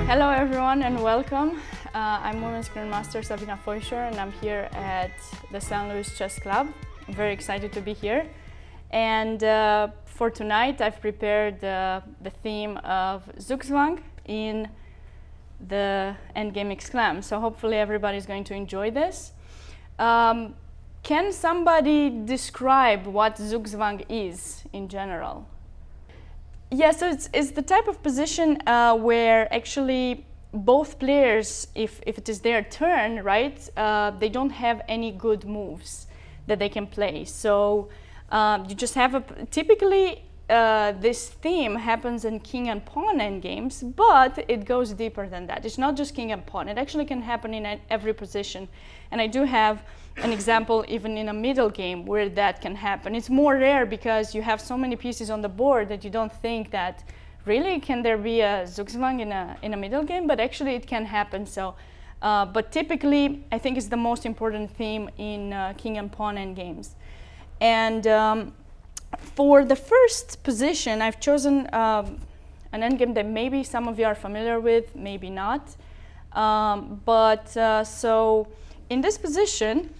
Hello everyone and welcome. I'm Women's Grandmaster Sabina Foisor and I'm here at the St. Louis Chess Club. I'm very excited to be here. And for tonight I've prepared the theme of Zugzwang in the Endgame Exclam. So hopefully everybody's going to enjoy this. Can somebody describe what Zugzwang is in general? Yeah, so it's the type of position where actually both players, if it is their turn, right, they don't have any good moves that they can play. So you just have typically this theme happens in king and pawn endgames, but it goes deeper than that. It's not just king and pawn. It actually can happen in every position. And I do have an example even in a middle game where that can happen. It's more rare because you have so many pieces on the board that you don't think that really can there be a Zugzwang in a middle game, but actually it can happen. So, but typically I think it's the most important theme in king and pawn endgames. And for the first position, I've chosen an endgame that maybe some of you are familiar with, maybe not. So in this position,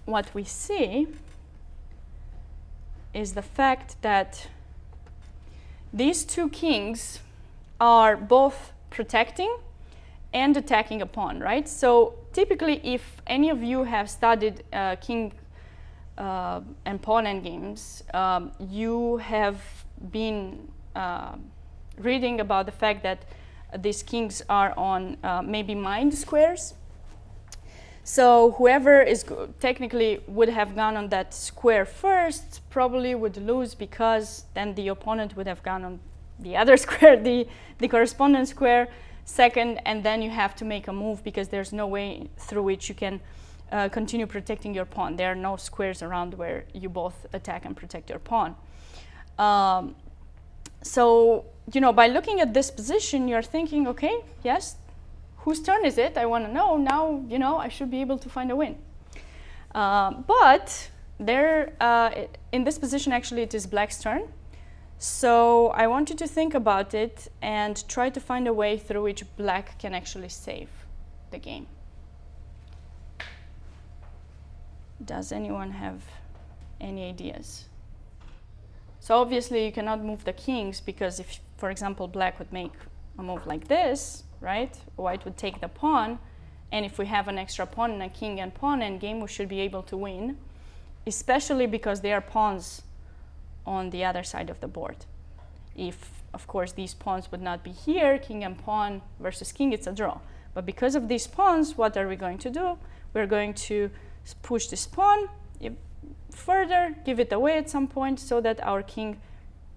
what we see is the fact that these two kings are both protecting and attacking a pawn, right? So typically, if any of you have studied king and pawn endgames, you have been reading about the fact that these kings are on maybe mined squares. So whoever is technically would have gone on that square first probably would lose, because then the opponent would have gone on the other square, the corresponding square second, and then you have to make a move because there's no way through which you can continue protecting your pawn. There are no squares around where you both attack and protect your pawn. So, you know, by looking at this position, you're thinking, okay, yes, whose turn is it? I want to know. Now, you know, I should be able to find a win. But there, in this position, actually, it is black's turn. So I want you to think about it and try to find a way through which black can actually save the game. Does anyone have any ideas? So obviously, you cannot move the kings because if, for example, black would make a move like this, right? White would take the pawn, and if we have an extra pawn in a king and pawn endgame, we should be able to win, especially because there are pawns on the other side of the board. If, of course, these pawns would not be here, king and pawn versus king, it's a draw. But because of these pawns, what are we going to do? We're going to push this pawn further, give it away at some point so that our king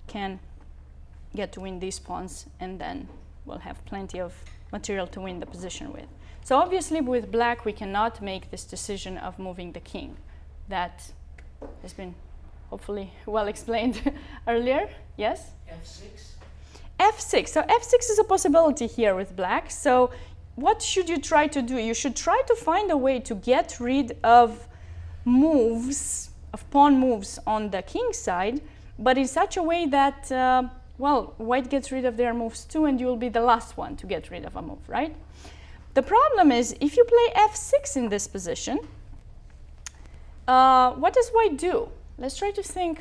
can get to win these pawns, and then we'll have plenty of material to win the position with. So obviously with black, we cannot make this decision of moving the king. That has been hopefully well explained earlier. Yes? F6? F6. So F6 is a possibility here with black. So what should you try to do? You should try to find a way to get rid of moves, of pawn moves on the king side, but in such a way that well, white gets rid of their moves too, and you will be the last one to get rid of a move, right? The problem is, if you play f6 in this position, what does white do? Let's try to think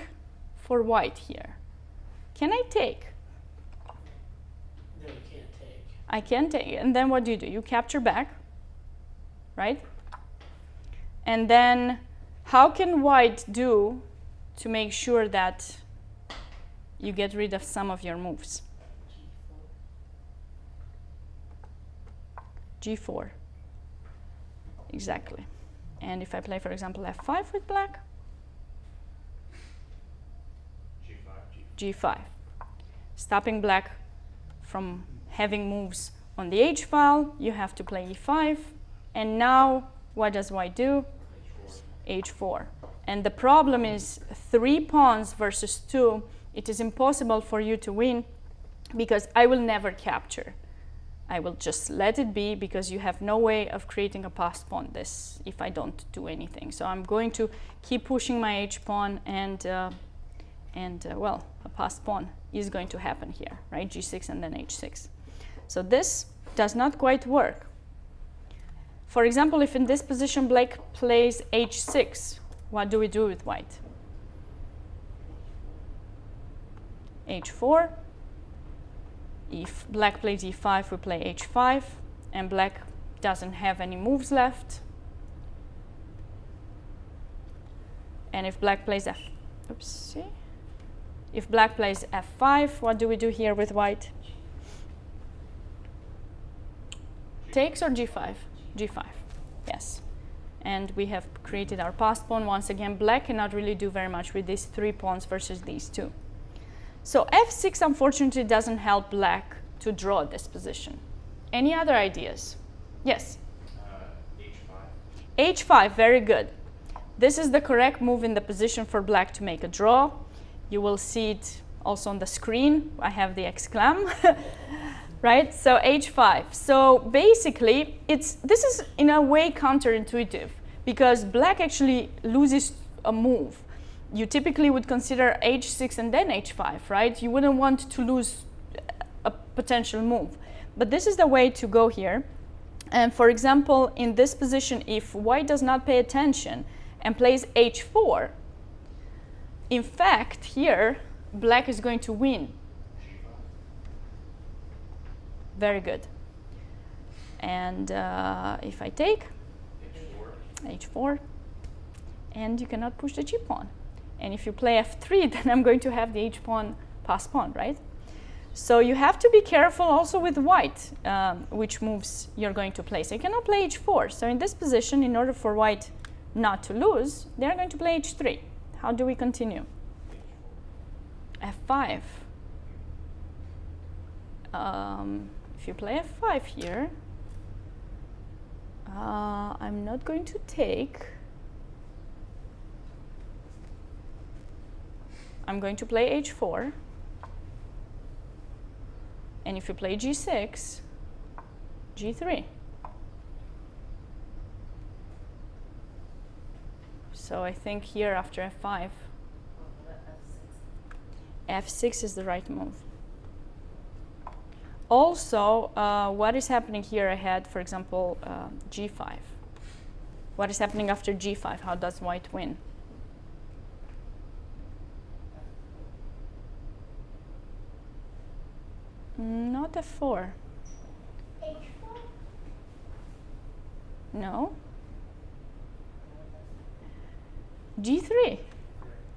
for white here. Can I take? No, you can't take. I can take, and then what do? You capture back, right? And then how can white do to make sure that you get rid of some of your moves? G4. Exactly. And if I play, for example, f5 with black? G5. Stopping black from having moves on the h file, you have to play e5. And now, what does white do? H4. And the problem is 3 pawns versus 2. It is impossible for you to win because I will never capture. I will just let it be because you have no way of creating a passed pawn this if I don't do anything. So I'm going to keep pushing my h pawn and well, a passed pawn is going to happen here, right? g6 and then h6. So this does not quite work. For example, if in this position black plays h6, what do we do with white? h4. If black plays e5, we play h5, and black doesn't have any moves left. And if black plays if black plays f5, what do we do here with white? Takes or g5? g5, yes. And we have created our passed pawn. Once again, black cannot really do very much with these 3 pawns versus these 2. So f6 unfortunately doesn't help black to draw this position. Any other ideas? Yes? h5. h5, very good. This is the correct move in the position for black to make a draw. You will see it also on the screen. I have the Exclam, right? So h5. So basically, this is in a way counterintuitive because black actually loses a move. You typically would consider h6 and then h5, right? You wouldn't want to lose a potential move. But this is the way to go here. And for example, in this position, if white does not pay attention and plays h4, in fact, here, black is going to win. Very good. And if I take h4, and you cannot push the g-pawn. And if you play f3, then I'm going to have the h-pawn pass pawn, right? So you have to be careful also with white, which moves you're going to play. So you cannot play h4. So in this position, in order for white not to lose, they're going to play h3. How do we continue? f5. If you play f5 here, I'm not going to take. I'm going to play h4. And if you play g6, g3. So I think here after f5, f6 is the right move. Also, what is happening here ahead, for example, g5? What is happening after g5? How does white win? Not f4. h4? No. g3,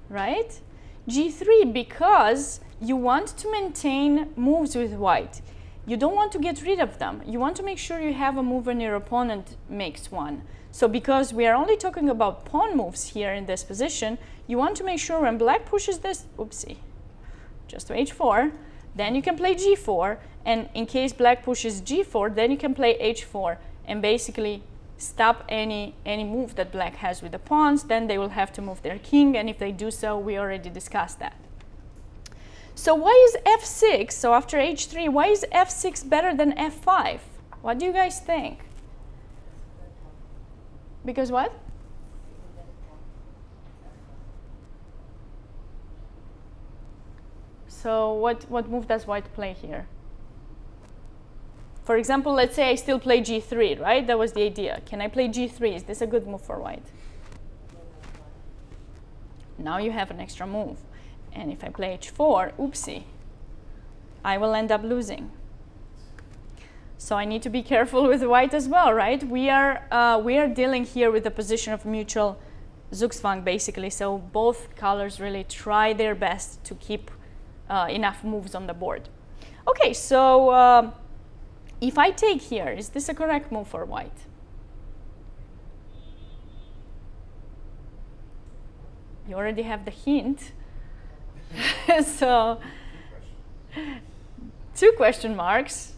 right? g3 because you want to maintain moves with white. You don't want to get rid of them. You want to make sure you have a move when your opponent makes one. So because we are only talking about pawn moves here in this position, you want to make sure when black pushes this, oopsie, just to h4, then you can play g4, and in case black pushes g4, then you can play h4 and basically stop any move that black has with the pawns. Then they will have to move their king, and if they do so, we already discussed that. So why is f6, so after h3, why is f6 better than f5? What do you guys think? Because what? So what move does white play here? For example, let's say I still play g3, right? That was the idea. Can I play g3? Is this a good move for white? Now you have an extra move. And if I play h4, oopsie, I will end up losing. So I need to be careful with white as well, right? We are dealing here with a position of mutual Zugzwang, basically. So both colors really try their best to keep enough moves on the board. Okay, so if I take here, is this a correct move for white? You already have the hint. So, 2 question marks.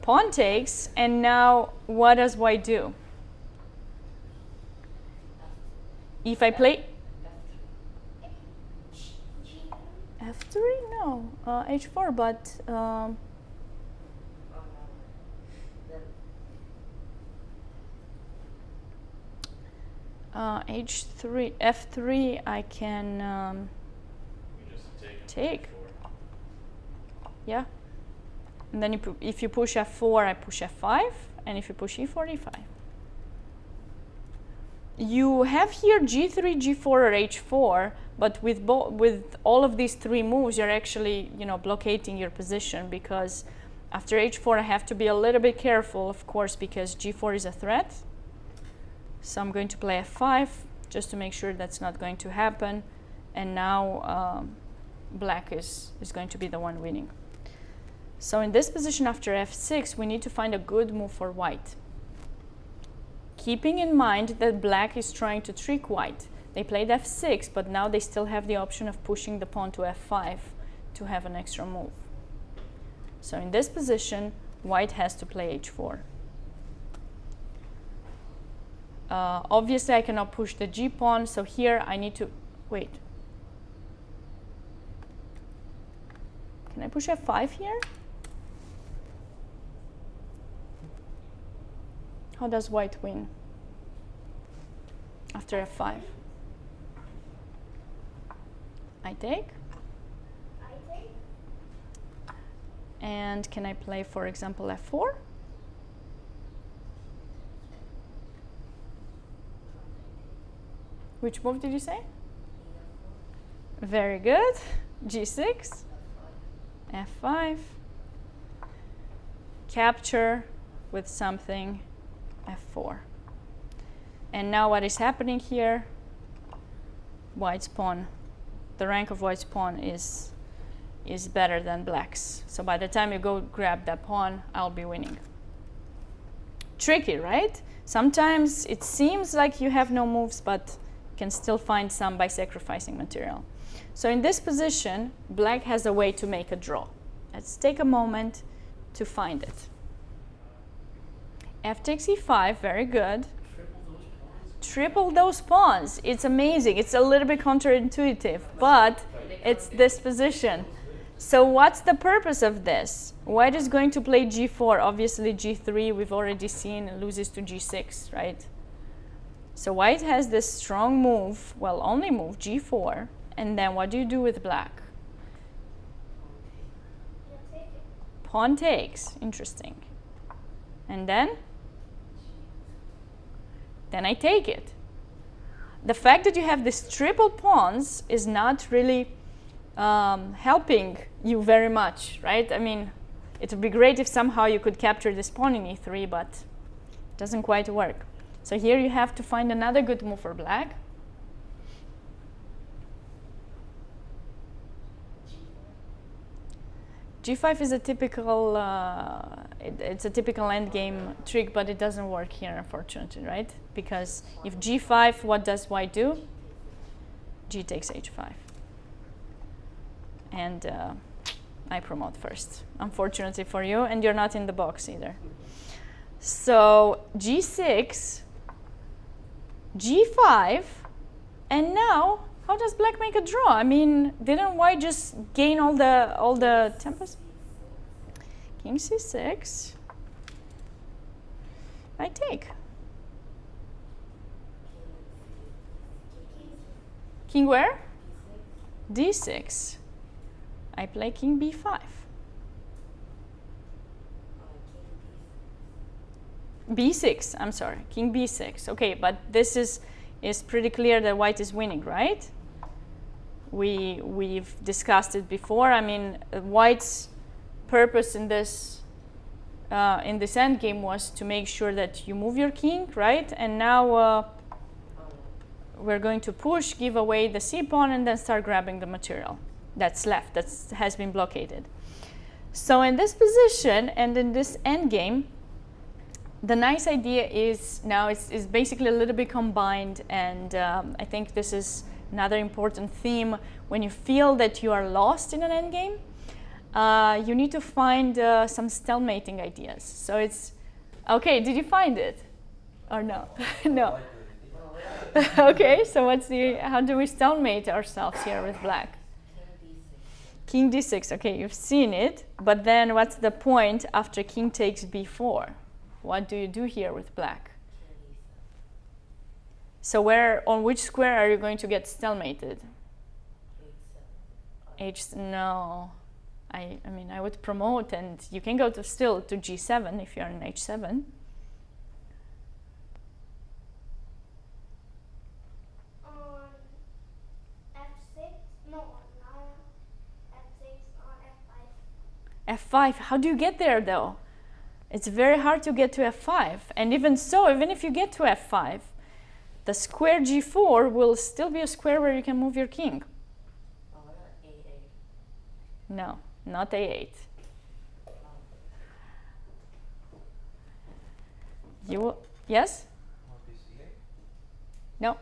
Pawn takes, and now what does white do? If I play f3, no, h4, but H3, F3, I can You just take. F4. Yeah. And then if you push F4, I push F5, and if you push E4, E5. You have here G3, G4, or H4, but with all of these three moves, you're actually, blockading your position, because after H4, I have to be a little bit careful, of course, because G4 is a threat. So I'm going to play F5 just to make sure that's not going to happen. And now black is going to be the one winning. So in this position after F6, we need to find a good move for white. Keeping in mind that black is trying to trick white. They played F6, but now they still have the option of pushing the pawn to F5 to have an extra move. So in this position, white has to play H4. Obviously, I cannot push the G pawn, so here I need to wait. Can I push F5 here? How does white win after F5? I take. And can I play, for example, F4? Which move did you say? Very good. G6, F5, capture with something, F4. And now what is happening here? White's pawn, the rank of white's pawn is better than black's. So by the time you go grab that pawn, I'll be winning. Tricky, right? Sometimes it seems like you have no moves, but can still find some by sacrificing material. So in this position, black has a way to make a draw. Let's take a moment to find it. F takes E5, very good. Triple those pawns. It's amazing. It's a little bit counterintuitive, but it's this position. So what's the purpose of this? White is going to play G4. Obviously G3 we've already seen loses to G6, right? So white has this strong move, well, only move, G4. And then what do you do with black? Pawn takes. Interesting. And then I take it. The fact that you have these triple pawns is not really helping you very much, right? I mean, it would be great if somehow you could capture this pawn in E3, but it doesn't quite work. So here you have to find another good move for black. G5 is a typical, it's a typical endgame trick, but it doesn't work here, unfortunately, right? Because if G5, what does white do? G takes H5. And I promote first, unfortunately for you, and you're not in the box either. So G6, G5, and now how does black make a draw? I mean, didn't white just gain all the tempos? King C6. I take. King where? D6. I play King B5. B6, I'm sorry, King B6. Okay, but this is pretty clear that white is winning, right? We've discussed it before. I mean, white's purpose in this endgame was to make sure that you move your king, right? And now we're going to push, give away the c pawn, and then start grabbing the material that's left, that has been blockaded. So in this position and in this endgame, the nice idea is now is basically a little bit combined, and I think this is another important theme. When you feel that you are lost in an endgame, you need to find some stalemating ideas. So it's, okay, did you find it? Or no? No. Okay, so how do we stalemate ourselves here with black? King D6, okay, you've seen it, but then what's the point after king takes B4? What do you do here with black? So on which square are you going to get stalemated? No. I mean, I would promote, and you can go still to G7 if you're in H7. On F6? No, not F6, on F5. F5, how do you get there though? It's very hard to get to F5. And even so, even if you get to F5, the square G4 will still be a square where you can move your king. Oh, A8. No, not A8. Yes? No.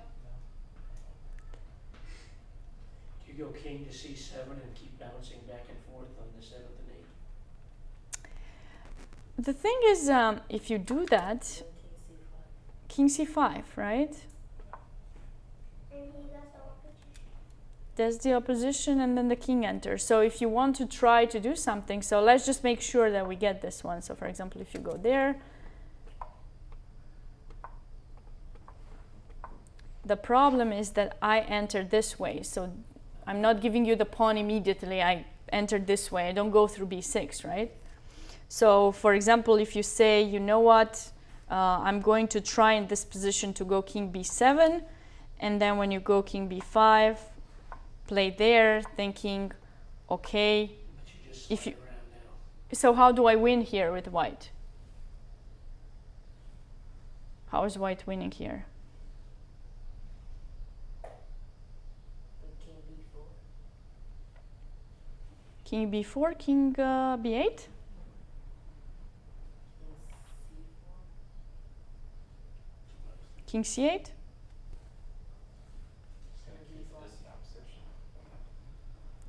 Do you go king to C7 and keep bouncing back and forth on the 7th and 8th? The thing is, if you do that, king C5, right? And he does the opposition. There's the opposition and then the king enters. So if you want to try to do something, so let's just make sure that we get this one. So for example, if you go there, the problem is that I entered this way. So I'm not giving you the pawn immediately. I entered this way. I don't go through B6, right? So for example, if you say, you know what, I'm going to try in this position to go king B7, and then when you go king B5, play there, thinking, okay, But you just if slide you, around now. so how do I win here with white? How is white winning here? King B4. King B4, king B8? King C4. King C8? King B5. This is the opposition.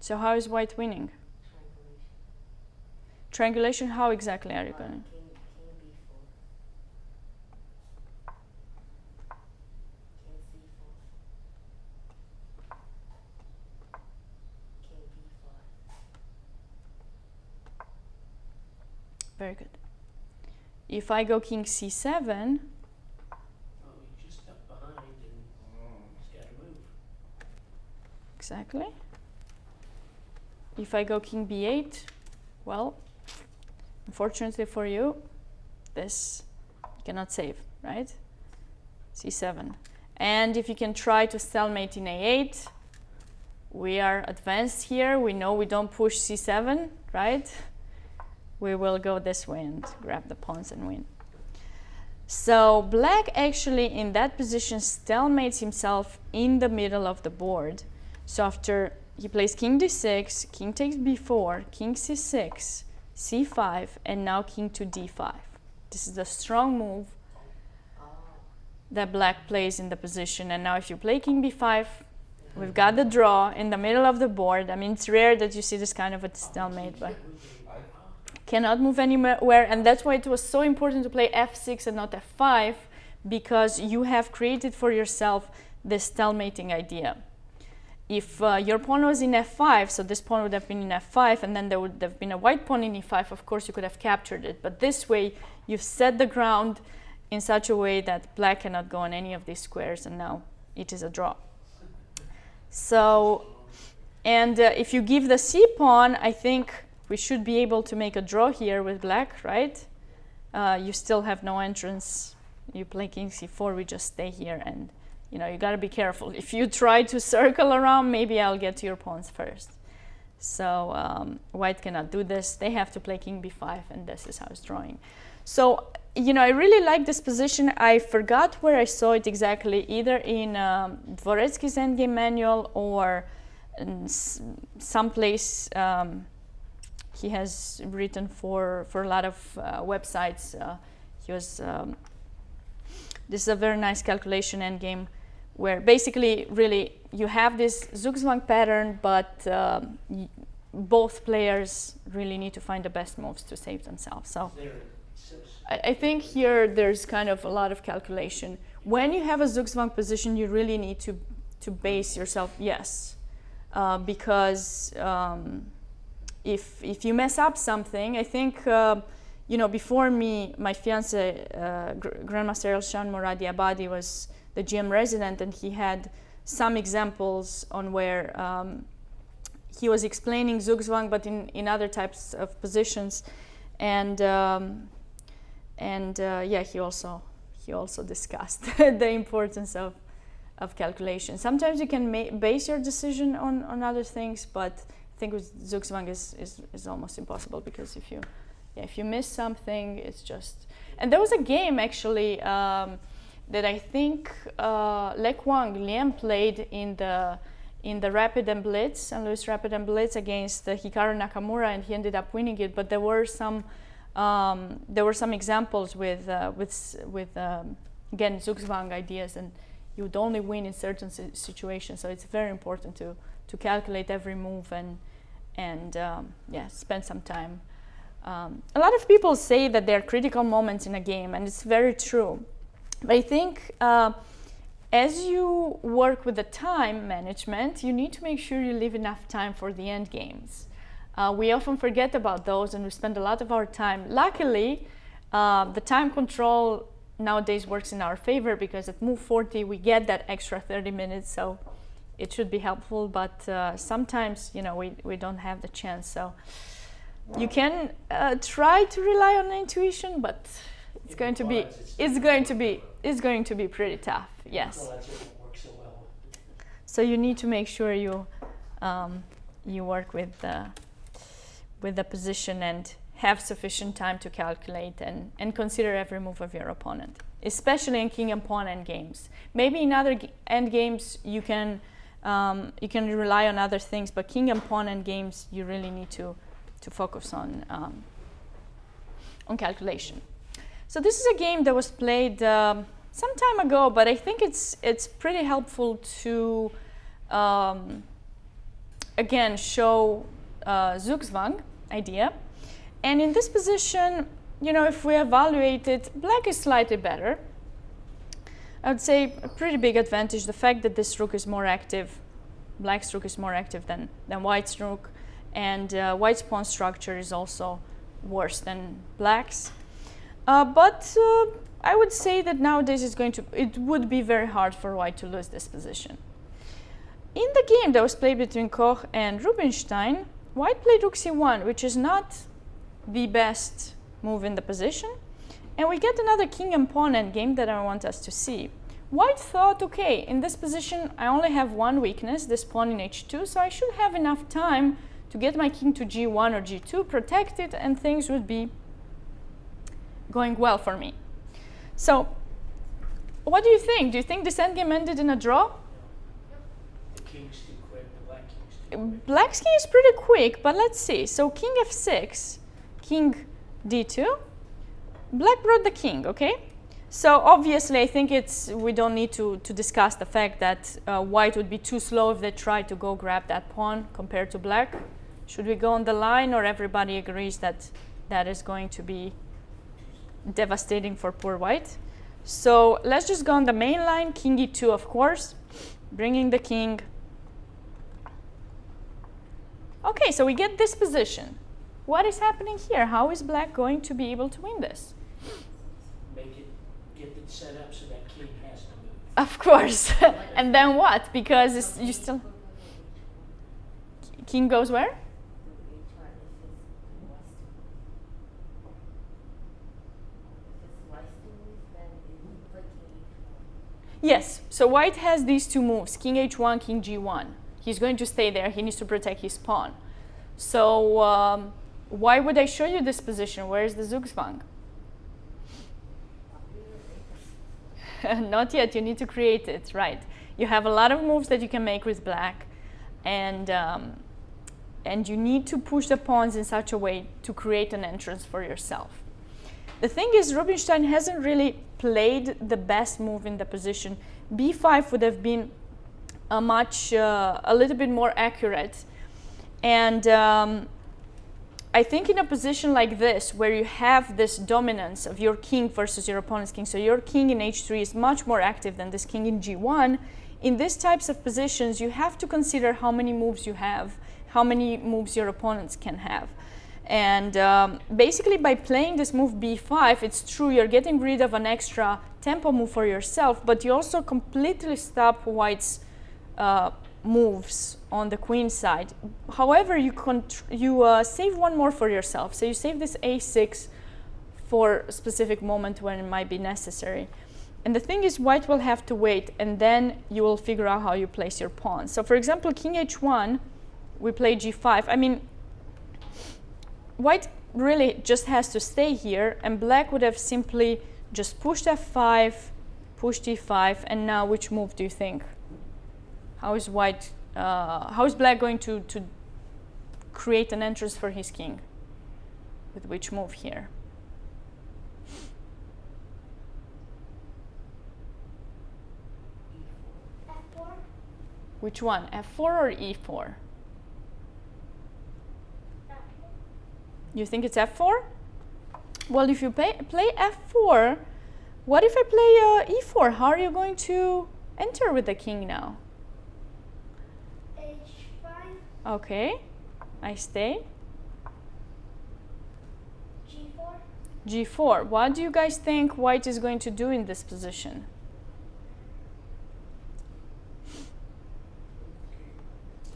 So how is white winning? Triangulation. Triangulation, how exactly are you going? King B4. King C4. King B5. Very good. If I go king C7, Oh, he's just up behind and he's got to move. exactly. If I go king B8, well, unfortunately for you, this you cannot save, right? C7. And if you can try to stalemate in A8, we are advanced here. We know we don't push C7, right? We will go this way and grab the pawns and win. So black actually in that position stalemates himself in the middle of the board. So after he plays king d6, king takes b4, king c6, c5, and now king to d5. This is the strong move that black plays in the position. And now if you play king b5, we've got the draw in the middle of the board. I mean, it's rare that you see this kind of a stalemate, but cannot move anywhere. And that's why it was so important to play f6 and not f5, because you have created for yourself this stalemating idea. If your pawn was in f5, so this pawn would have been in f5, and then there would have been a white pawn in e5, of course you could have captured it. But this way, you've set the ground in such a way that black cannot go on any of these squares, and now it is a draw. So, and if you give the c pawn, I think we should be able to make a draw here with black, right? You still have no entrance. You play king c4, we just stay here, and you know, you gotta be careful. If you try to circle around, maybe I'll get to your pawns first. So white cannot do this. They have to play king b5, and this is how it's drawing. So, you know, I really like this position. I forgot where I saw it exactly, either in Dvoretsky's Endgame manual or in someplace he has written for a lot of websites. He was, this is a very nice calculation endgame, where basically, really, you have this Zugzwang pattern, but both players really need to find the best moves to save themselves. So I think here there's kind of a lot of calculation. When you have a Zugzwang position, you really need to base yourself, yes, because if you mess up something, I think, you know, before me, my fiance, Grandmaster Erich Moradi Abadi, the GM resident, and he had some examples on where he was explaining Zugzwang, but in other types of positions, and yeah, he also discussed the importance of calculation. Sometimes you can base your decision on other things, but I think with Zugzwang is almost impossible, because if you miss something, it's just. And there was a game actually that I think Le Quang Liam played in the Rapid and Blitz, St. Louis Rapid and Blitz against Hikaru Nakamura, and he ended up winning it. But there were some examples with again Zugzwang ideas, and you would only win in certain situations. So it's very important to calculate every move and yeah, spend some time. A lot of people say that there are critical moments in a game, and it's very true. But I think as you work with the time management, you need to make sure you leave enough time for the end games. We often forget about those, and we spend a lot of our time. Luckily, the time control nowadays works in our favor, because at move 40 we get that extra 30 minutes, so it should be helpful. But sometimes, you know, we don't have the chance. So you can try to rely on intuition, but it's going to be pretty tough. Yes. Well, that's it, it works so well. So you need to make sure you work with the position and have sufficient time to calculate and consider every move of your opponent, especially in king and pawn end games. Maybe in other end games you can rely on other things, but king and pawn end games you really need to focus on calculation. So this is a game that was played some time ago, but I think it's pretty helpful to again show Zugzwang idea. And in this position, you know, if we evaluate it, black is slightly better. I would say a pretty big advantage, the fact that this rook is more active, black's rook is more active than white's rook, and white's pawn structure is also worse than black's. But I would say that nowadays it would be very hard for white to lose this position. In the game that was played between Cohn and Rubinstein, white played rook c1, which is not the best move in the position. And we get another king and pawn endgame that I want us to see. White thought, okay, in this position I only have one weakness, this pawn in h2, so I should have enough time to get my king to g1 or g2, protect it, and things would be going well for me. So what do you think? Do you think this endgame ended in a draw? The king's too quick, the black king's too quick. Black's king is pretty quick, but let's see. So king f6, king d2, black brought the king, okay? So obviously I think we don't need to discuss the fact that white would be too slow if they tried to go grab that pawn compared to black. Should we go on the line, or everybody agrees that that is going to be devastating for poor white? So let's just go on the main line, king e2 of course, bringing the king. Okay, so we get this position. What is happening here? How is black going to be able to win this? Get it set up so that king has to move. Of course. And then what? Because you still... King goes where? Yes, so white has these two moves, king h1, king g1. He's going to stay there, he needs to protect his pawn. So why would I show you this position? Where is the Zugzwang? Not yet, you need to create it, right. You have a lot of moves that you can make with black, and you need to push the pawns in such a way to create an entrance for yourself. The thing is, Rubinstein hasn't really played the best move in the position. b5 would have been a little bit more accurate. And I think in a position like this, where you have this dominance of your king versus your opponent's king, so your king in h3 is much more active than this king in g1, in these types of positions, you have to consider how many moves you have, how many moves your opponents can have. And basically by playing this move b5, it's true you're getting rid of an extra tempo move for yourself, but you also completely stop white's moves on the queen side. However, you save one more for yourself. So you save this a6 for a specific moment when it might be necessary. And the thing is, white will have to wait, and then you will figure out how you place your pawns. So for example, king h1, we play g5. I mean, white really just has to stay here, and black would have simply just pushed f5, pushed e5, and now which move do you think? How is black going to create an entrance for his king? With which move here? F4. Which one, f4 or e4? F4. You think it's f4? Well, if you play f4, what if I play e4? How are you going to enter with the king now? H5. Okay, I stay. G4. g4. What do you guys think white is going to do in this position?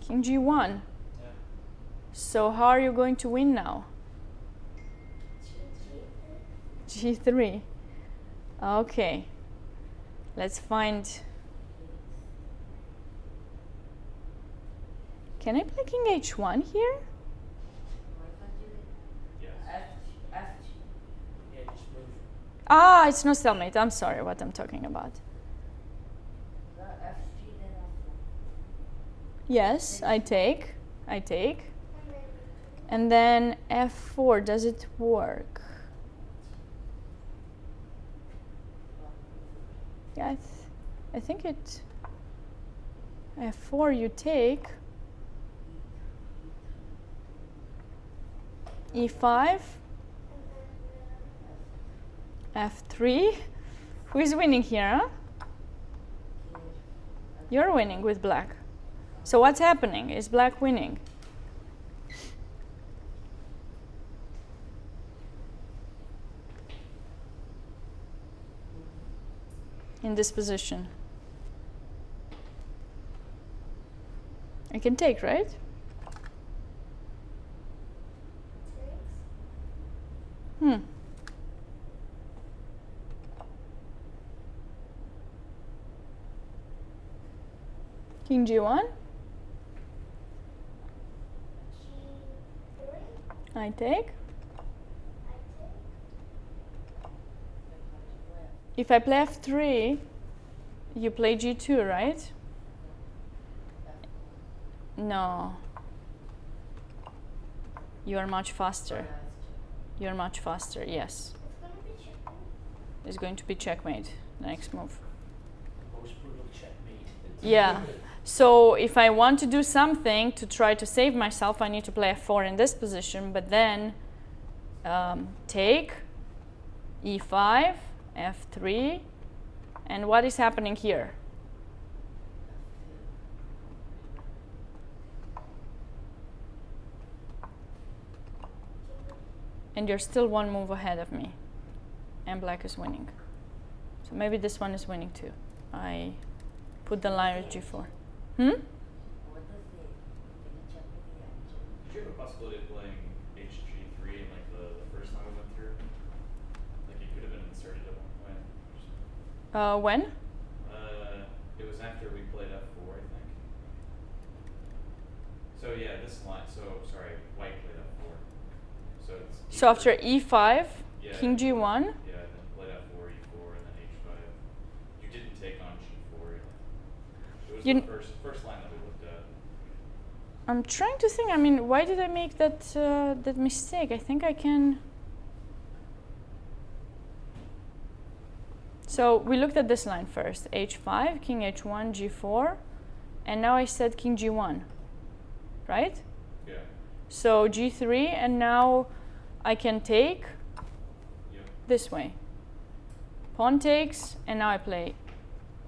King g1. Yeah. So how are you going to win now? g3. Okay. Let's find. Can I play king h1 here? Yes. Yeah, just move. Ah, it's no stalemate. I'm sorry what I'm talking about. Yes, I take. And then f4, does it work? Yeah, I think it. f4 you take. e5. f3. Who is winning here, huh? You're winning with black. So what's happening? Is black winning? In this position. I can take, right? Hmm. King g1. G3. I take. If I play f3, you play g2, right? No. You are much faster. You're much faster, yes. It's gonna be checkmate. It's going to be checkmate, the next move. Most brutal checkmate. Yeah. So if I want to do something to try to save myself, I need to play f4 in this position, but then take, e5, f3, and what is happening here? And you're still one move ahead of me, and black is winning. So maybe this one is winning too. I put the line with g4. Hmm? Did you have a possibility of playing hg3 in like the first time we went through? Like it could have been inserted at one point. When? It was after we played f4, I think. So yeah, this line. So sorry, white played f4. So it's. So after e5, Yeah, king g1. Yeah, and then played f4, e4, and then h5. You didn't take on g4. It was You the first line that we looked at. I'm trying to think. I mean, why did I make that that mistake? I think I can. So we looked at this line first: h5, king h1, g4, and now I said king g1, right? Yeah. So g3, and now I can take Yep. this way. Pawn takes, and now I play.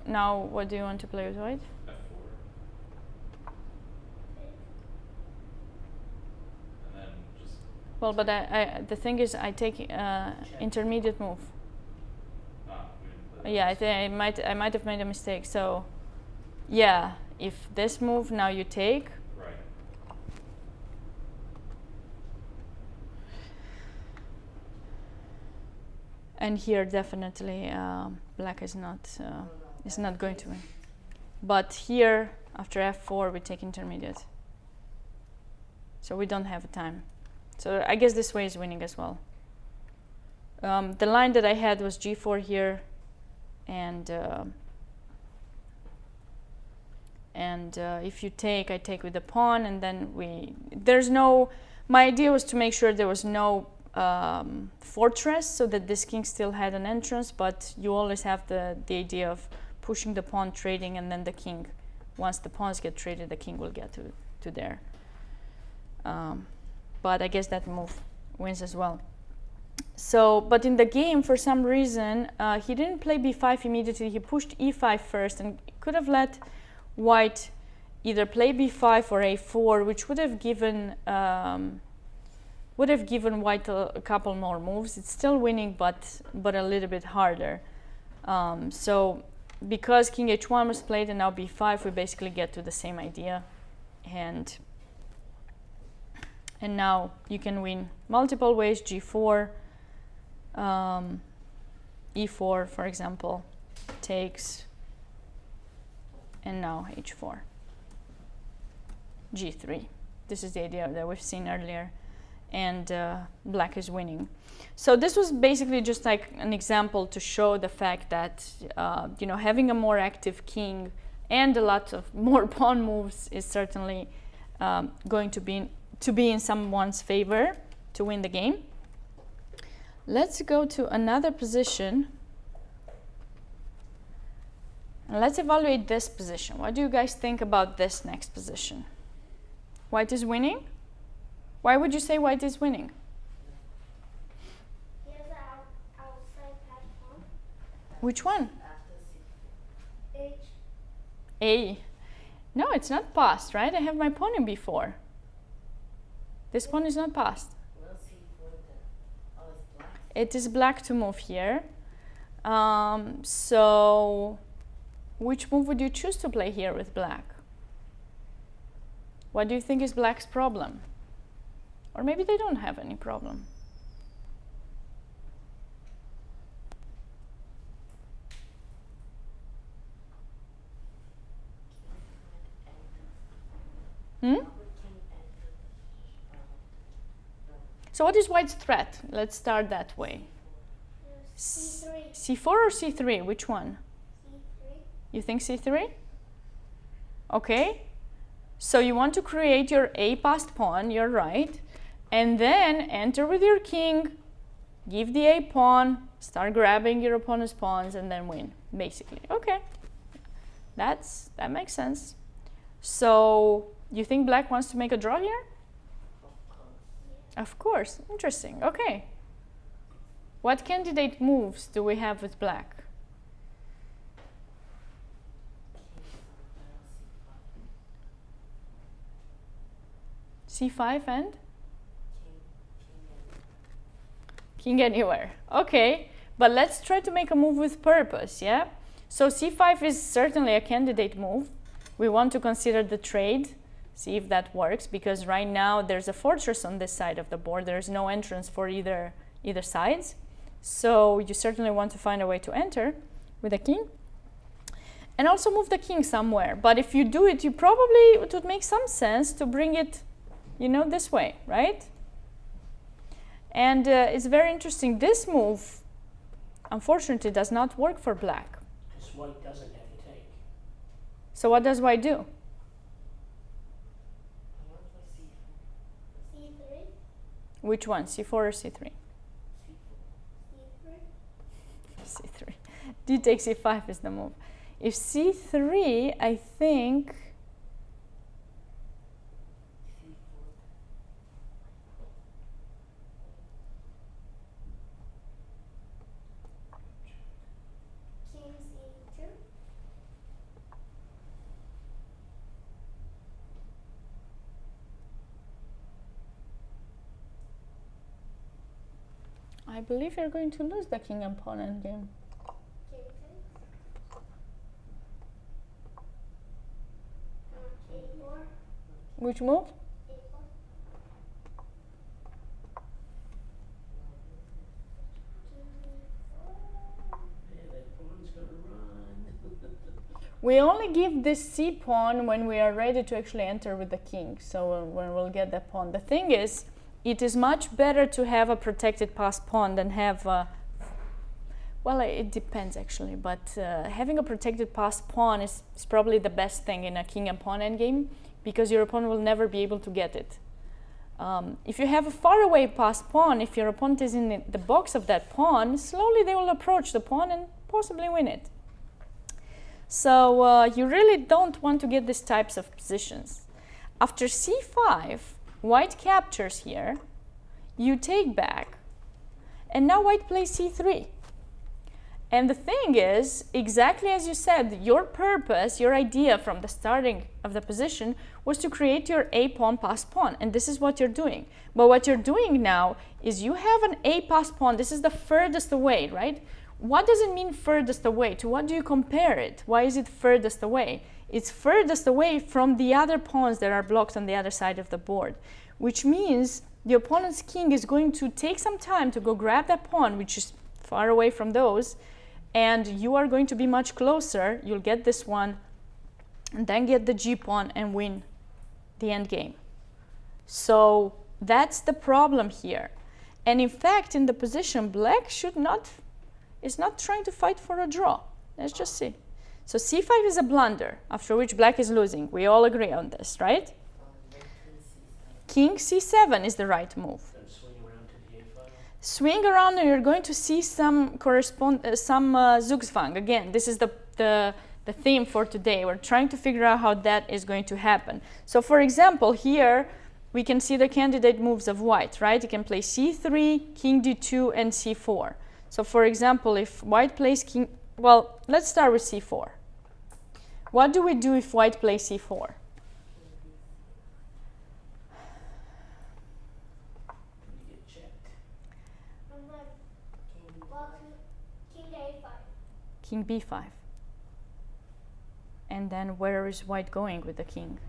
Now, what do you want to play with white? f4. And then just Well, but the thing is, I take intermediate move. We didn't play that. Yeah, I might have made a mistake. So, yeah, if this move now you take, Right. and here definitely black is not going to win. But here after f4 we take intermediate. So we don't have a time. So I guess this way is winning as well. The line that I had was g4 here, and if you take, I take with the pawn, and then my idea was to make sure there was no fortress, so that this king still had an entrance, but you always have the idea of pushing the pawn, trading, and then the king, once the pawns get traded, the king will get to there. But I guess that move wins as well. So, but in the game, for some reason, he didn't play b5 immediately. He pushed e5 first, and could have let white either play b5 or a4, which would have given white a couple more moves. It's still winning, but a little bit harder. So, because king h1 was played and now b5, we basically get to the same idea, and now you can win multiple ways. G4, e4, for example, takes, and now h4, g3. This is the idea that we've seen earlier, and black is winning. So this was basically just like an example to show the fact that having a more active king and a lot of more pawn moves is certainly going to be in someone's favor to win the game. Let's go to another position. And let's evaluate this position. What do you guys think about this next position? White is winning? Why would you say white is winning? He has an outside pass pawn. Which one? After C4. H. A. No, it's not passed, right? I have my pawn in b4. This pawn is not passed. Well, C4 then. Oh, it's black. It is black to move here. So, which move would you choose to play here with black? What do you think is black's problem? Or maybe they don't have any problem. Hmm? So what is white's threat? Let's start that way. C3. C4 or C3? Which one? C3. You think C3? Okay. So you want to create your A passed pawn, you're right. And then enter with your king, give the A pawn, start grabbing your opponent's pawns, and then win, basically. Okay. That makes sense. So you think black wants to make a draw here? Of course. Interesting. Okay. What candidate moves do we have with black? C5 and? King anywhere. Okay. But let's try to make a move with purpose, yeah? So C5 is certainly a candidate move. We want to consider the trade, see if that works, because right now there's a fortress on this side of the board. There's no entrance for either sides. So you certainly want to find a way to enter with a king. And also move the king somewhere. But if you do it, it would make some sense to bring it, this way, right? And it's very interesting. This move, unfortunately, does not work for black. Because white doesn't have to take. So what does white do? C3. Which one, C4 or C3? C3. C3. D takes C5 is the move. If C3, I think... King C2. I believe you're going to lose the king and pawn endgame. King takes. A4. Which move? A4. Yeah, that pawn's gonna run. We only give this c pawn when we are ready to actually enter with the king. So when we'll get that pawn. The thing is, it is much better to have a protected passed pawn than have a, well, it depends actually, but having a protected passed pawn is probably the best thing in a king and pawn endgame, because your opponent will never be able to get it. If you have a far away passed pawn, if your opponent is in the box of that pawn, slowly they will approach the pawn and possibly win it. So you really don't want to get these types of positions. After c5, white captures here, you take back, and now white plays c3. And the thing is, exactly as you said, your purpose, your idea from the starting of the position was to create your a pawn passed pawn, and this is what you're doing. But what you're doing now is you have an a passed pawn. This is the furthest away, right? What does it mean furthest away? To what do you compare it? Why is it furthest away? It's furthest away from the other pawns that are blocked on the other side of the board, which means the opponent's king is going to take some time to go grab that pawn, which is far away from those, and you are going to be much closer. You'll get this one, and then get the g pawn and win the end game. So that's the problem here. And in fact, in the position, black is not trying to fight for a draw. Let's just see. So c5 is a blunder, after which black is losing. We all agree on this, right? King c7 is the right move. Then swing around to the a file. Swing around and you're going to see some Zugzwang. Again, this is the theme for today. We're trying to figure out how that is going to happen. So for example, here we can see the candidate moves of white, right? You can play c3, king d2, and c4. So for example, if white plays king, well, let's start with c4. What do we do if white plays c4? You get checked. I'm like, well, king A5. King b5. And then where is white going with the king?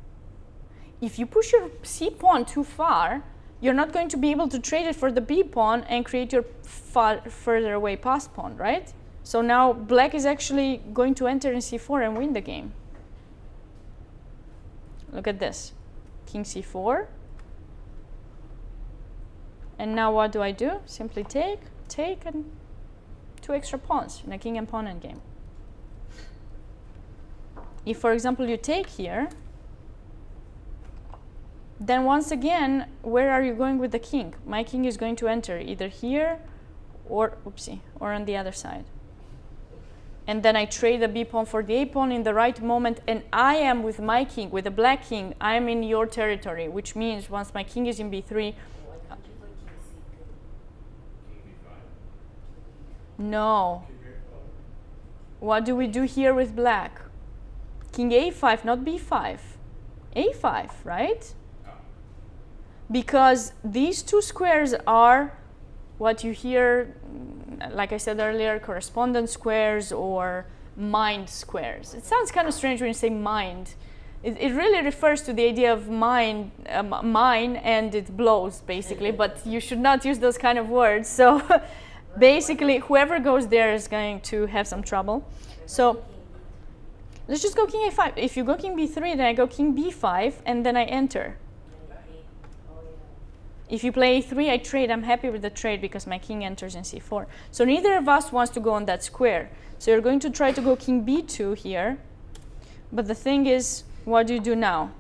If you push your c pawn too far, you're not going to be able to trade it for the b pawn and create your further away passed pawn, right? So now black is actually going to enter in c4 and win the game. Look at this. King c4. And now what do I do? Simply take, and 2 extra pawns in a king and pawn endgame. If, for example, you take here, then once again, where are you going with the king? My king is going to enter either here or on the other side. And then I trade the b pawn for the a pawn in the right moment, and I am with my king, with the black king, I am in your territory, which means once my king is in b3, Why can't you play king c2? King b5. no. King b5. What do we do here with black? King a5, not b5. a5, right? Oh. Because these two squares are what you hear, like I said earlier, correspondence squares or mind squares. It sounds kind of strange when you say mind. It really refers to the idea of mine and it blows, basically, but you should not use those kind of words. So basically, whoever goes there is going to have some trouble. So let's just go king a5. If you go king b3, then I go king b5, and then I enter. If you play a3, I trade. I'm happy with the trade because my king enters in c4. So neither of us wants to go on that square. So you're going to try to go king b2 here. But the thing is, what do you do now?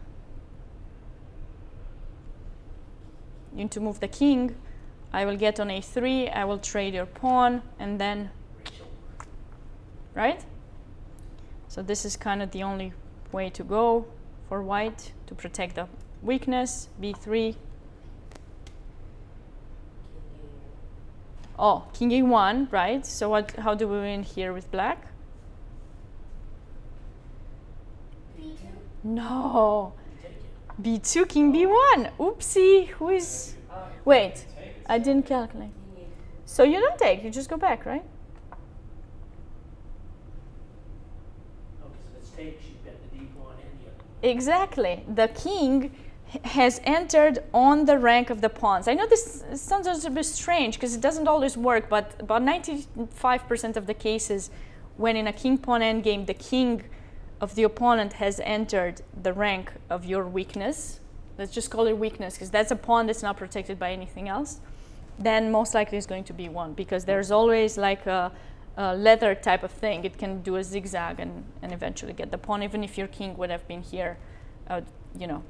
You need to move the king. I will get on a3. I will trade your pawn, and then, right? So this is kind of the only way to go for white to protect the weakness. b3. Oh, king a1, right? So how do we win here with black? B2. No. Take it. b2, king b1. Oopsie. Who is... Wait, I didn't calculate. So you don't take, you just go back, right? Okay, so let's take, she's got the D pawn and the other. Exactly. The king has entered on the rank of the pawns. I know this sounds a bit strange because it doesn't always work, but about 95% of the cases when in a king-pawn endgame, the king of the opponent has entered the rank of your weakness, let's just call it weakness because that's a pawn that's not protected by anything else, then most likely it's going to be won because there's always like a leather type of thing. It can do a zigzag and eventually get the pawn, even if your king would have been here, you know,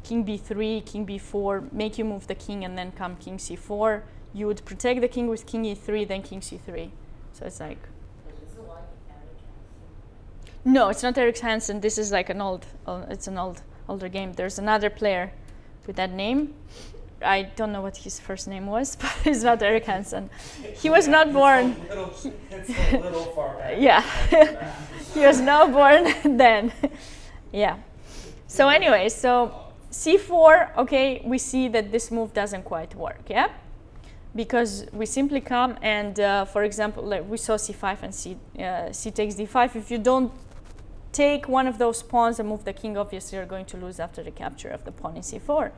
king b3, king b4, make you move the king and then come king c4. You would protect the king with king e3, then king c3. So it's like... Is it like Erich Hansen? No, it's not Erich Hansen. This is like an older game. There's another player with that name. I don't know what his first name was, but it's not Erich Hansen. He was not born... It's a little far back. Yeah. He was not born then. Yeah. So anyway, so c4, okay, we see that this move doesn't quite work, yeah? Because we simply come and, for example, like we saw c5 and c takes d5. If you don't take one of those pawns and move the king, obviously you're going to lose after the capture of the pawn in c4.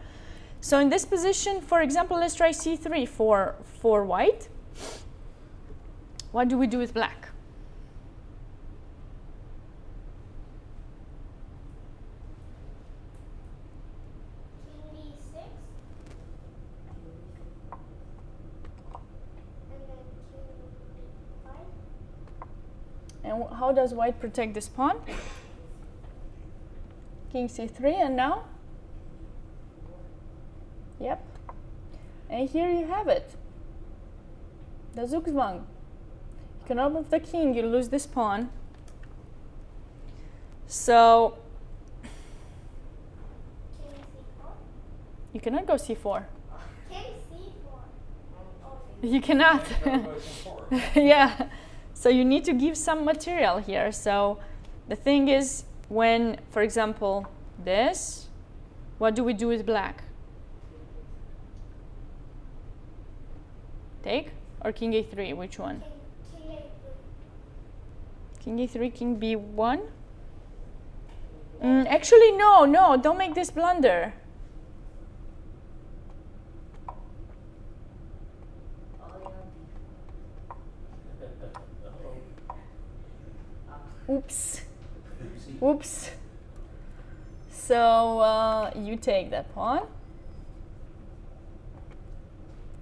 So in this position, for example, let's try c3 for white. What do we do with black? King d6. And then king d5. And how does white protect this pawn? King c3, and now? Yep. And here you have it. The Zugzwang. You cannot move the king, you lose this pawn. So King c4. you cannot go c4. King c4. Oh, You cannot. Yeah. So you need to give some material here. So the thing is, when, for example, this, what do we do with black? Take or king a3? Which one? king a3. King a3, king b1? Actually, no, don't make this blunder. Oops. Oops. So you take that pawn.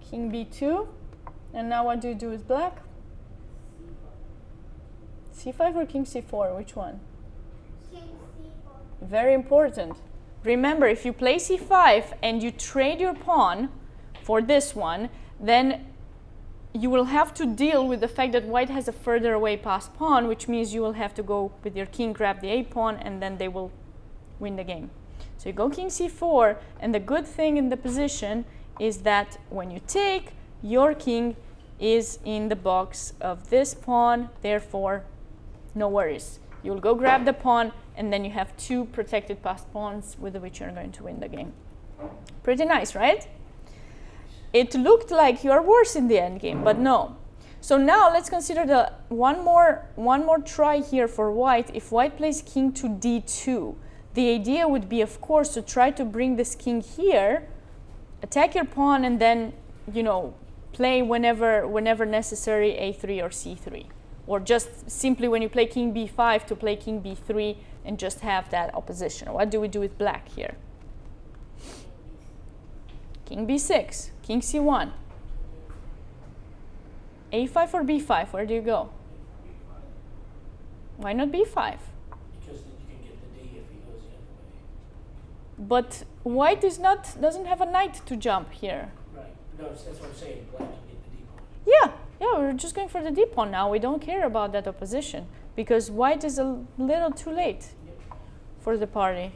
King b2. And now what do you do with black? c5 or king c4? Which one? King c4. Very important. Remember, if you play c5 and you trade your pawn for this one, then you will have to deal with the fact that white has a further away passed pawn, which means you will have to go with your king, grab the a pawn, and then they will win the game. So you go king c4, and the good thing in the position is that when you take, your king is in the box of this pawn, therefore no worries. You'll go grab the pawn, and then you have two protected passed pawns with which you're going to win the game. Pretty nice, right? It looked like you are worse in the endgame, but no. So now let's consider the one more try here for white. If white plays king to d2, the idea would be, of course, to try to bring this king here, attack your pawn, and then, you know, play whenever necessary a3 or c3. Or just simply when you play king b5 to play king b3 and just have that opposition. What do we do with black here? King b6, king c1. a5 or b5, where do you go? Why not b5? Because then you can get the D if he goes the other way. But white doesn't have a knight to jump here. Right. No, that's what I'm saying. Black can get the D pawn. Yeah, we're just going for the d pawn now. We don't care about that opposition because white is a little too late for the party.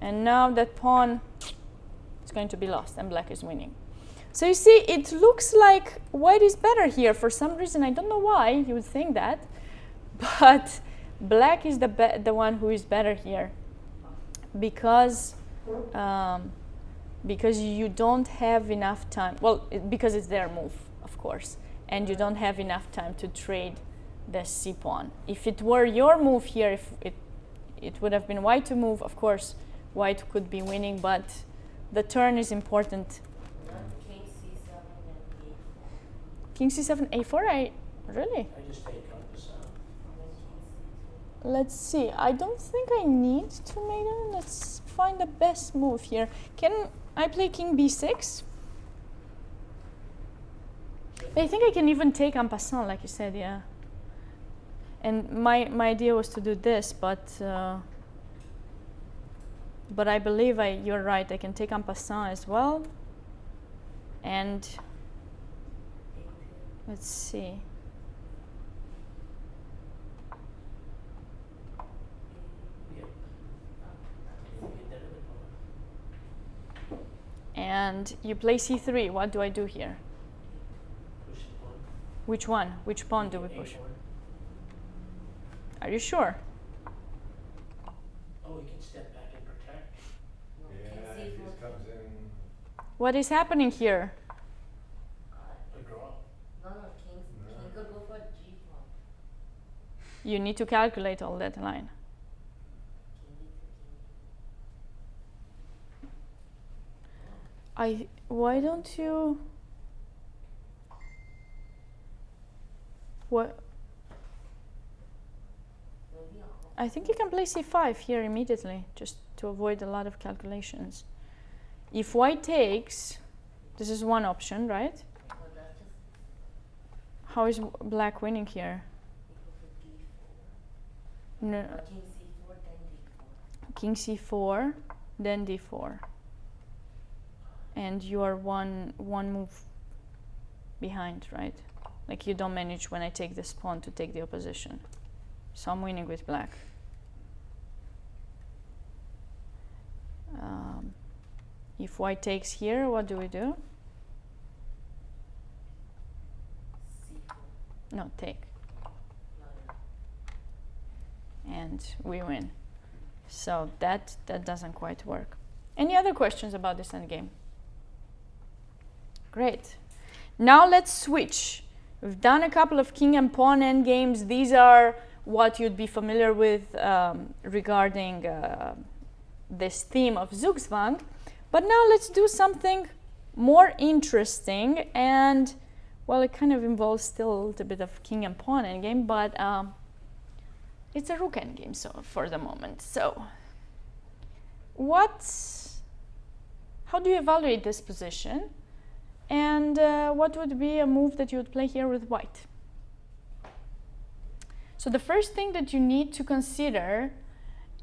And now that pawn is going to be lost and black is winning. So you see, it looks like white is better here for some reason. I don't know why you would think that, but black is the one who is better here because you don't have enough time. Well, because it's their move, of course, and you don't have enough time to trade the c pawn. If it were your move here, if it would have been white to move, of course, white could be winning, but the turn is important. Not king c7 and a4. King c7, a4, really? I just take compass out. Then king c2. Let's see, I don't think I need to make it. Let's find the best move here. Can I play king b6? I think I can even take en passant, like you said, yeah. And my idea was to do this, but I believe you're right. I can take en passant as well. And let's see. Yep. You get that other pawn. And you play c3. What do I do here? Push the pawn. Which one? Which pawn do we A push? pawn. Are you sure? Oh, he can step back and protect. No, Yeah, king if c4. this comes in, What is happening here? A draw. No, king could go for g pawn. You need to calculate all that line. King d2, king Why don't you? What? maybe I think you can play c5 here immediately, just to avoid a lot of calculations. If white takes, this is one option, right? but that's just How is black winning here? equal to d4. No, Or king c4, then d4. king c4, then d4, and you are one move behind, right? Like you don't manage when I take this pawn to take the opposition. So I'm winning with black. If white takes here, what do we do? c4. No, take. No, no. And we win. So that doesn't quite work. Any other questions about this endgame? Great. Now let's switch. We've done a couple of king and pawn endgames. These are what you'd be familiar with regarding this theme of Zugzwang. But now let's do something more interesting, and well, it kind of involves still a little bit of king and pawn endgame, but it's a rook endgame, so for the moment. So how do you evaluate this position, and what would be a move that you would play here with white? So the first thing that you need to consider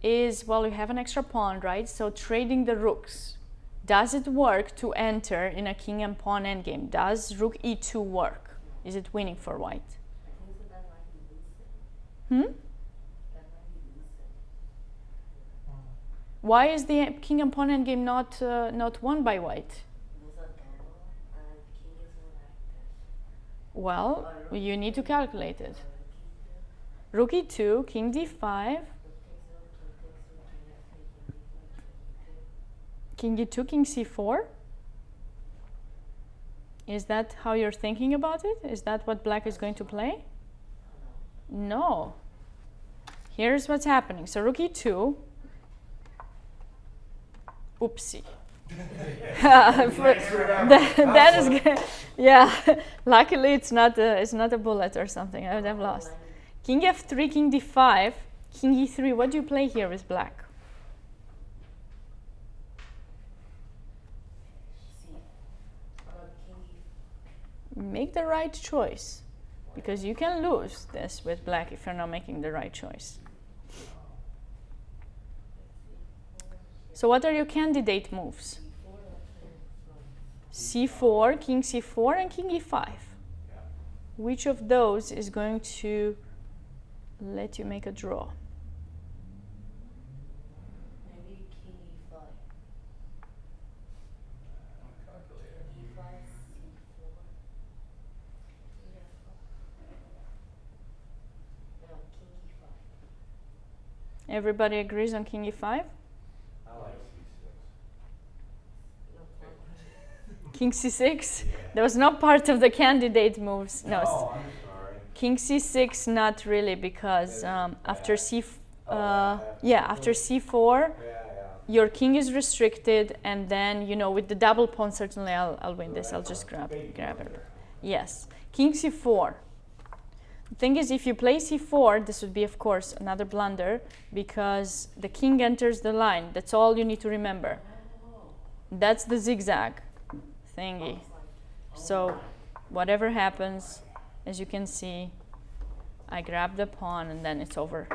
is, well, you have an extra pawn, right? So trading the rooks. Does it work to enter in a king and pawn endgame? Does rook e2 work? Is it winning for white? I think so that might be losing. Hmm? That might be losing. Why is the king and pawn endgame not won by white? Those are double and king is more active. Well, you need to calculate it. Or Rook e2, king d5, rook takes rook, king f3, king e2, king c4. Is that how you're thinking about it? Is that what black is going to play? No. Here's what's happening. So rook e2. Oopsie. That is good. Yeah. Luckily, it's not a bullet or something. I would have lost. King f3, king d5, king e3. What do you play here with black? Make the right choice, because you can lose this with black if you're not making the right choice. So what are your candidate moves? c4, king c4, and king e5. Which of those is going to let you make a draw? Maybe king e5. calculator. e5, c4. No, king e5. Everybody agrees on king e5? I like C6. No, King c6? Yeah. That was not part of the candidate moves. No. Oh, I'm sorry. King c6, not really, because after after c4, Yeah. your king is restricted, and then with the double pawn, certainly I'll win this. I'll just grab it. Yes, king c4. The thing is, if you play c4, this would be, of course, another blunder, because the king enters the line. That's all you need to remember. That's the zigzag thingy. So whatever happens, as you can see, I grab the pawn and then it's over.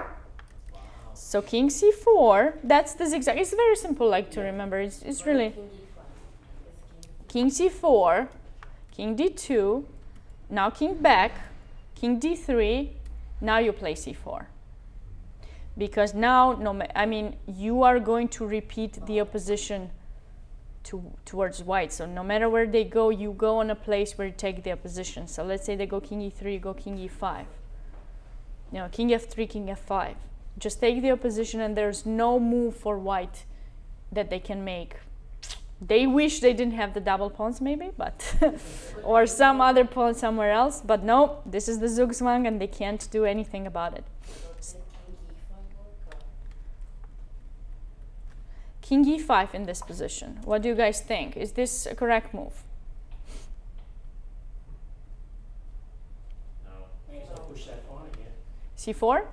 So king c4, that's the zigzag. It's very simple, to remember. It's really king c4, king d2, now king back, king d3, now you play c4. Because now, you are going to repeat the opposition towards white. So no matter where they go, you go on a place where you take the opposition. So let's say they go king e3, you go king e5. King f3, king f5. Just take the opposition, and there's no move for white that they can make. They wish they didn't have the double pawns, maybe, but or some other pawn somewhere else. But no, this is the Zugzwang, and they can't do anything about it. King e5 in this position. What do you guys think? Is this a correct move? No. Because I push that pawn again. c4?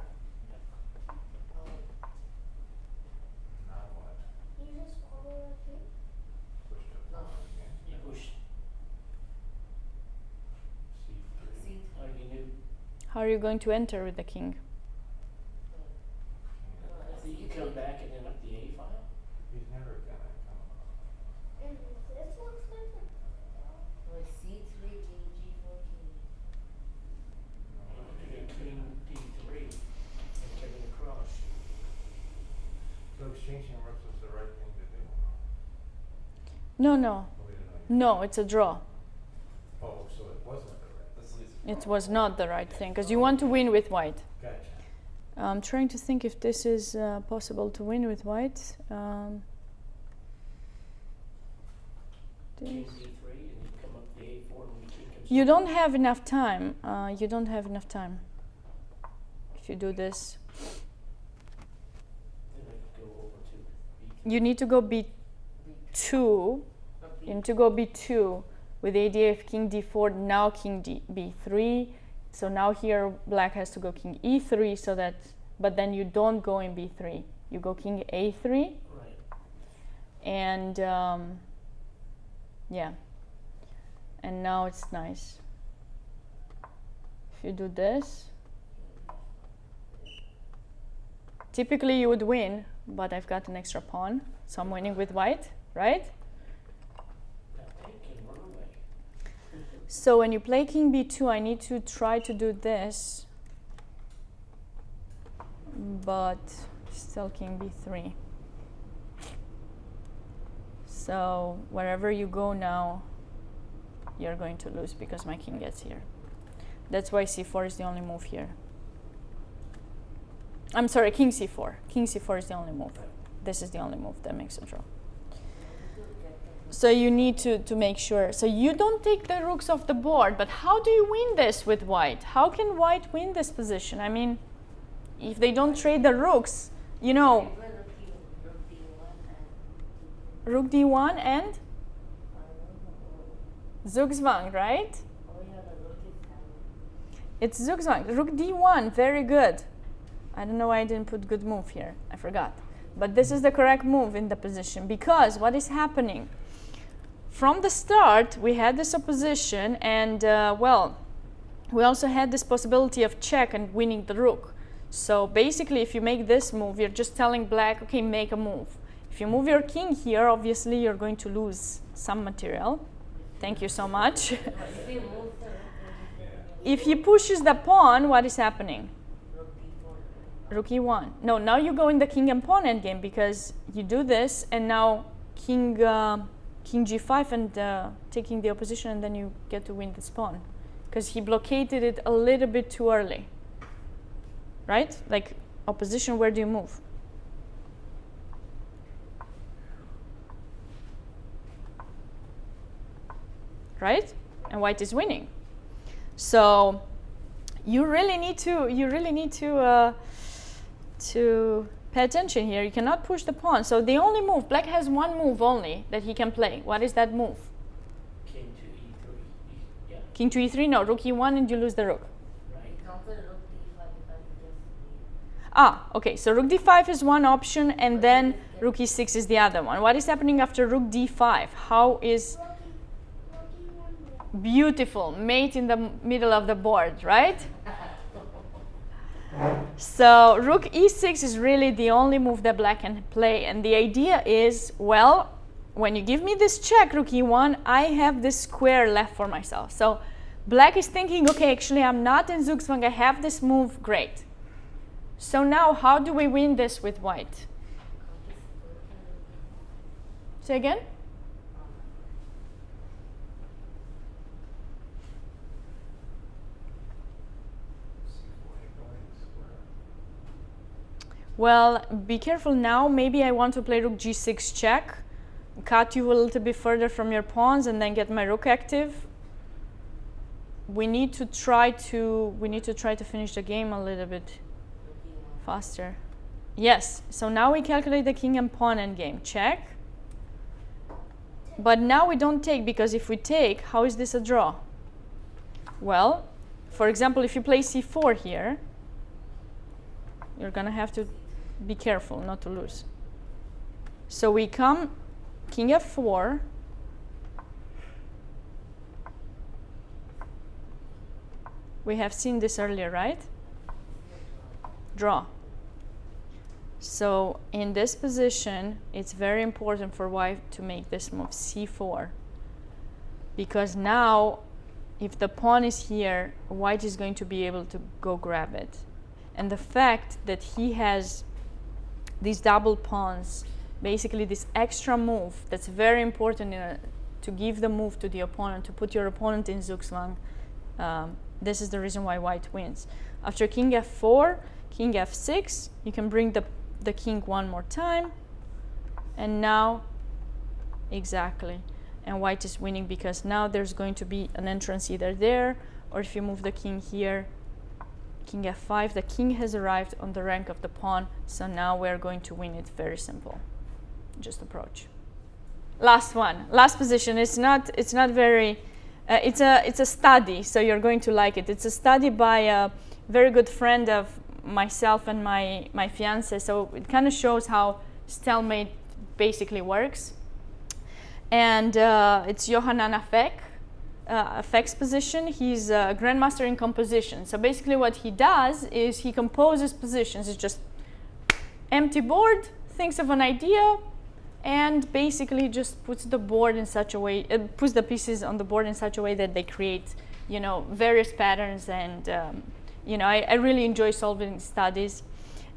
Now what? You just follow the king? Push the pawn again. You push, C3. you knew, How are you going to enter with the king? you come back and then up the A file. He's never gonna come up. This looks like a C3, king, G4, king. You do king D3 and turn it across. So exchanging rooks was the right thing to do. No. Oh, we didn't know. No, it's a draw. Oh, so it wasn't the right. This leads. It was not the right thing, because you want to win with white. Gotcha. I'm trying to think if this is possible to win with white. King This. D3 and you come up the A4 when the king comes You up. don't have enough time. You don't have enough time. If you do this, Then I could go over to B3. you need to go b2. You need to go b2 with the idea of king d4. Now king b3. So now here black has to go king e3, so that. But then you don't go in b3. You go king a3, Right. and yeah. And now it's nice. If you do this, typically you would win, but I've got an extra pawn, so I'm winning with white, right? Now take and run away. So when you play king b2, I need to try to do this, but still king b3. So wherever you go now, you're going to lose because my king gets here. That's why c4 is the only move here. I'm sorry, king c4. King c4 is the only move. This is the only move that makes a draw. So you need to make sure. So you don't take the rooks off the board, but how do you win this with white? How can white win this position? I mean, if they don't trade the rooks, rook d1 and Zugzwang, right? It's Zugzwang. Rook d1, very good. I don't know why I didn't put good move here. I forgot. But this is the correct move in the position, because what is happening? From the start, we had this opposition, and we also had this possibility of check and winning the rook. So basically, if you make this move, you're just telling black, okay, make a move. If you move your king here, obviously you're going to lose some material. Thank you so much. If he pushes the pawn, what is happening? Rook e1. No, now you go in the king and pawn endgame, because you do this, and now king g5 and taking the opposition, and then you get to win this pawn, because he blockaded it a little bit too early. Right? Like opposition, where do you move? right? And white is winning. So you really need to pay attention here. You cannot push the pawn. So the only move, black has one move only that he can play. What is that move? King to E3. Yeah, King to E3? No, rook E1 and you lose the rook. right. Don't play rook d5 because it just Ah, okay, so rook d5 is one option and then rook e6 is the other one. What is happening after rook d5? How is Rocky one more. beautiful, mate in the middle of the board, right? So rook e6 is really the only move that black can play, and the idea is, well, when you give me this check, rook e1, I have this square left for myself. So black is thinking, okay, actually I'm not in Zugzwang, I have this move, great. So now how do we win this with white? Say again? Well, be careful now. Maybe I want to play rook g6 check, cut you a little bit further from your pawns, and then get my rook active. We need to try to finish the game a little bit faster. Yes. So now we calculate the king and pawn endgame. Check. But now we don't take, because if we take, how is this a draw? Well, for example, if you play c4 here, you're gonna have to be careful not to lose. So we come king f4, we have seen this earlier, right? Draw. So in this position, it's very important for white to make this move c4, because now if the pawn is here, white is going to be able to go grab it. And the fact that he has these double pawns, basically this extra move that's very important to give the move to the opponent, to put your opponent in Zugzwang, this is the reason why white wins. After king f4, king f6, you can bring the king one more time, and now, exactly, and white is winning because now there's going to be an entrance either there, or if you move the king here, king f5, the king has arrived on the rank of the pawn, so now we're going to win it. Very simple. Just approach. Last one, last position. It's not very, it's a study, so you're going to like it. It's a study by a very good friend of myself and my fiancé, so it kind of shows how Stalemate basically works. And it's Johann Affect's position. He's a grandmaster in composition. So basically what he does is he composes positions. It's just empty board, thinks of an idea, and basically just puts the board in such a way, puts the pieces on the board in such a way that they create, you know, various patterns. And you know, I really enjoy solving studies,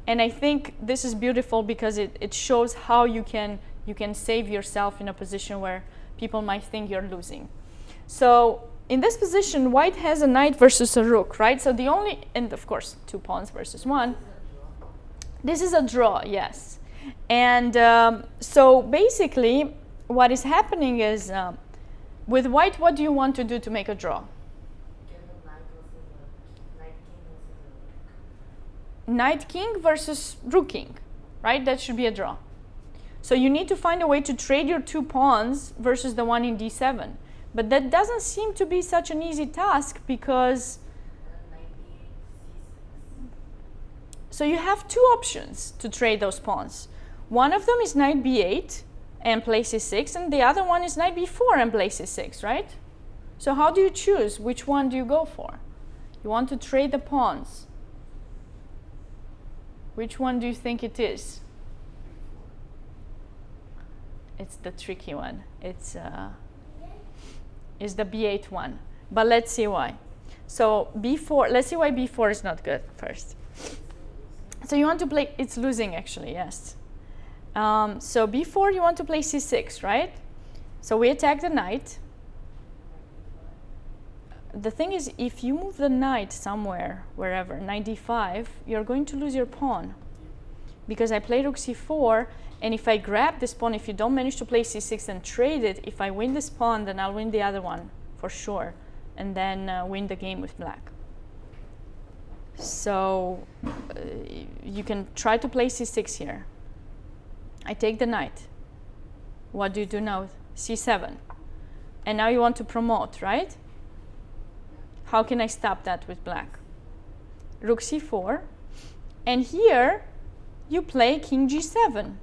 and I think this is beautiful because it shows how you can save yourself in a position where people might think you're losing. So in this position, white has a knight versus a rook, right? So the only, and of course, 2 pawns versus 1. This is a draw, yes. And so basically, what is happening is, with white, what do you want to do to make a draw? Knight king versus rook king, right? That should be a draw. So you need to find a way to trade your 2 pawns versus the one in d7. But that doesn't seem to be such an easy task because so you have 2 options to trade those pawns. One of them is knight b8 and play c6, and the other one is knight b4 and play c6, right? So how do you choose? Which one do you go for? You want to trade the pawns. Which one do you think it is? It's the tricky one. It's the b8 one. But let's see why. So b4, let's see why b4 is not good first. So you want to play, it's losing actually, yes. So b4, you want to play c6, right? So we attack the knight. The thing is, if you move the knight somewhere, wherever, knight d5, you're going to lose your pawn. Because I play rook c4, and if I grab this pawn, if you don't manage to play c6 and trade it, if I win this pawn, then I'll win the other one for sure, and then win the game with black. So you can try to play c6 here. I take the knight. What do you do now? c7. And now you want to promote, right? How can I stop that with black? Rook c4. And here you play king g7.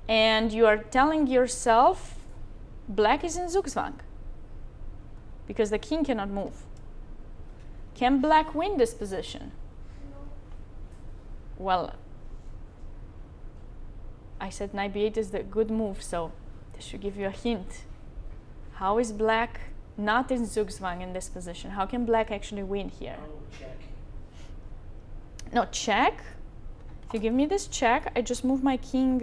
And you are telling yourself black is in Zugzwang because the king cannot move. Can black win this position? Well, I said knight b8 is the good move, so this should give you a hint. How is black not in Zugzwang in this position? How can black actually win here? Oh, check. No, check. If you give me this check, I just move my king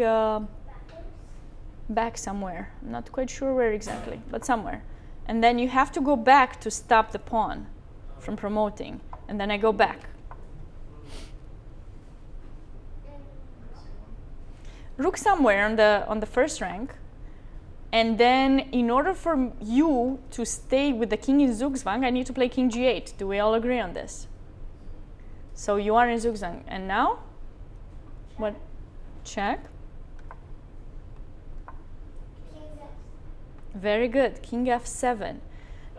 back somewhere. I'm not quite sure where exactly, but somewhere. And then you have to go back to stop the pawn from promoting. And then I go back. Rook somewhere on the first rank. And then in order for you to stay with the king in Zugzwang, I need to play king g8. Do we all agree on this? So you are in Zugzwang. And now? What? Check. Very good. King f7.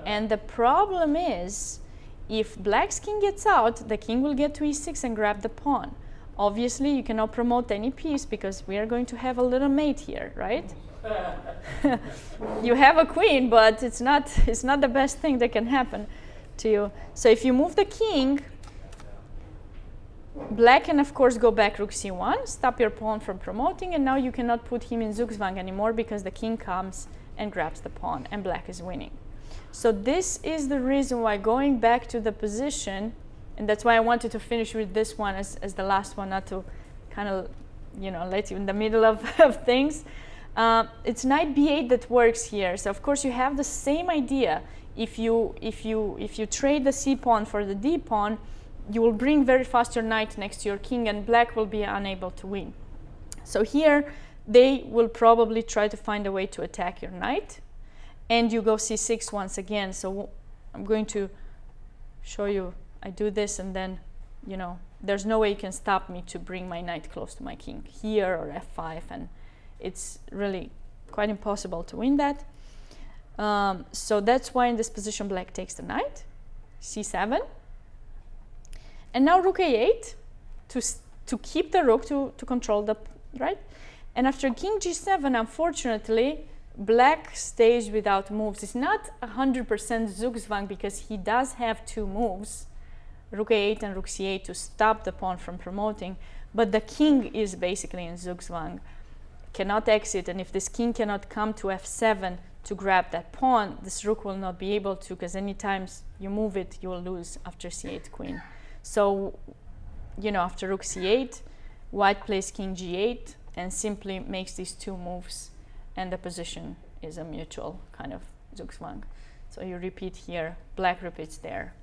And the problem is, if black's king gets out, the king will get to e6 and grab the pawn. Obviously, you cannot promote any piece because we are going to have a little mate here, right? You have a queen, but it's not the best thing that can happen to you. So if you move the king, black can of course go back rook c1, stop your pawn from promoting, and now you cannot put him in Zugzwang anymore because the king comes and grabs the pawn and black is winning. So this is the reason why going back to the position, and that's why I wanted to finish with this one as the last one, not to kind of, let you in the middle of things. It's knight b8 that works here. So of course you have the same idea. If you trade the c pawn for the d pawn, you will bring very fast your knight next to your king, and black will be unable to win. So here they will probably try to find a way to attack your knight, and you go c6 once again. So I'm going to show you. I do this, and then, there's no way you can stop me to bring my knight close to my king here or f5, and it's really quite impossible to win that. So that's why in this position black takes the knight, c7, and now rook a8 to keep the rook to control the right. And after king g7, unfortunately, black stays without moves. It's not 100% Zugzwang because he does have two moves, rook a8 and rook c8, to stop the pawn from promoting, but the king is basically in Zugzwang, cannot exit, and if this king cannot come to f7 to grab that pawn, this rook will not be able to, because anytime you move it, you will lose after c8 queen. So, after rook c8, white plays king g8 and simply makes these two moves, and the position is a mutual kind of Zugzwang. So you repeat here, black repeats there.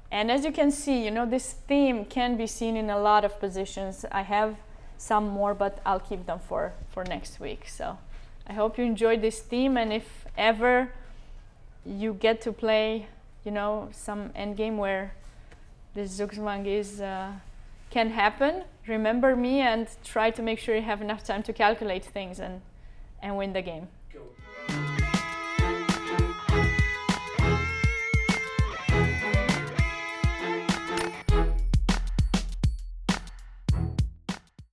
And as you can see, this theme can be seen in a lot of positions. I have some more, but I'll keep them for next week. So I hope you enjoyed this theme, and if ever you get to play, some endgame where this Zugzwang can happen, remember me and try to make sure you have enough time to calculate things and win the game. Go.